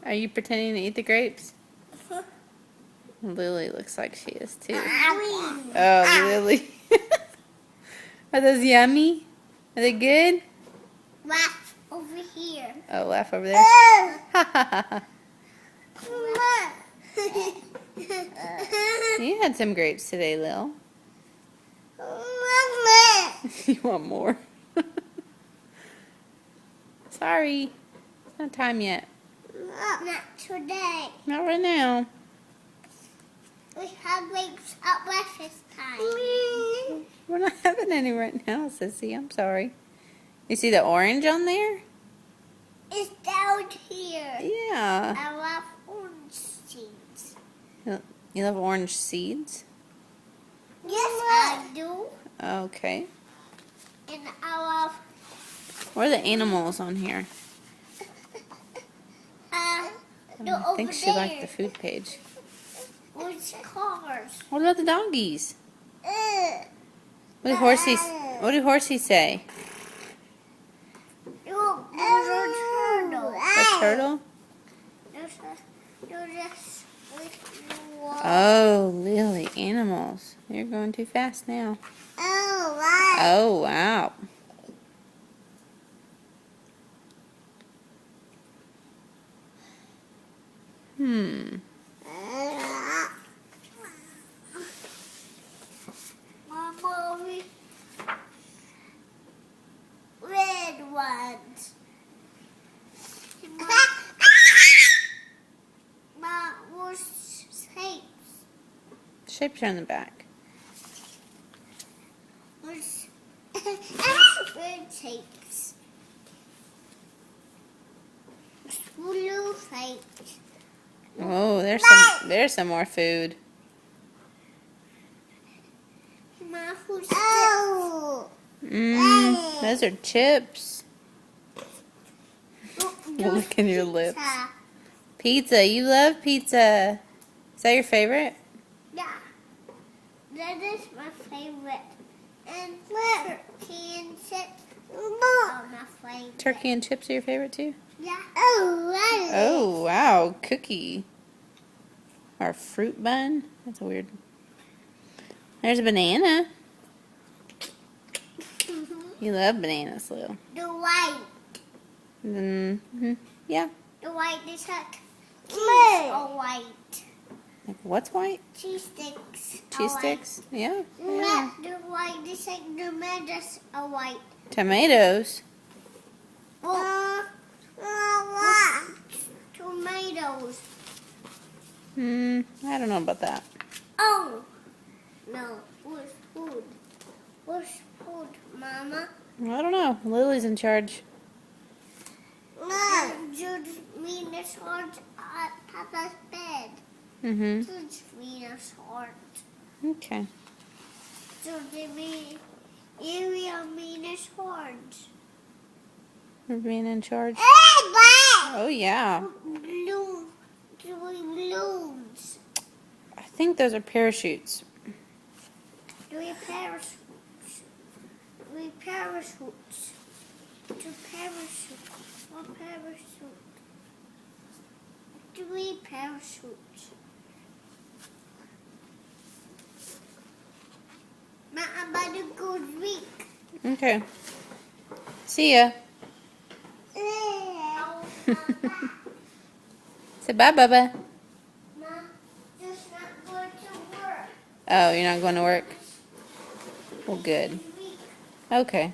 Are you pretending to eat the grapes? Lily looks like she is too. Oh, Lily. Are those yummy? Are they good? Laugh over here. Oh, laugh over there. You had some grapes today, Lil. You want more? Sorry. It's not time yet. Not today. Not right now. We have grapes at breakfast time. We're not having any right now, Sissy. I'm sorry. You see the orange on there? It's down here. Yeah. I love orange seeds. You love orange seeds? Yes, I do. Okay. And I love What are the animals on here? I think she liked the food page. Which cars? What about the doggies? What do horsies say? Look, there's a turtle. A turtle? There's a Oh, Lily, animals. You're going too fast now. Oh, wow. Oh, wow. Mama, red ones. Mom, what's shapes? Shapes are on the back. What's red shapes? Blue shapes. Oh, there's some more food. Mom, who's oh. Those are chips. Look in your lips. Pizza. You love pizza. Is that your favorite? Yeah. That is my favorite. And turkey and chips. Oh, my favorite. Turkey and chips are your favorite too? Yeah. Oh, right. Oh, wow. Cookie. Or fruit bun. That's weird. There's a banana. You love bananas, Lil. The white. Yeah. The white is like cheese or white. Like what's white? Cheese sticks. Cheese sticks? Yeah. The white is like tomatoes are white. Tomatoes? Tomatoes. I don't know about that. Oh. No. What's food? What's food, Mama? I don't know. Lily's in charge. No. Jude Venus heart at Papa's bed. Jude's Venus heart. Okay. Jude area Venus heart. We're being in charge. Hey, Oh, yeah. Balloons. I think those are parachutes. Three parachutes. Three parachutes. Two parachutes. One parachute. Three parachutes. I'm about to go drink. Okay. See ya. Say bye, Bubba. Mom, just not going to work. Oh, you're not going to work? Well, good. Okay.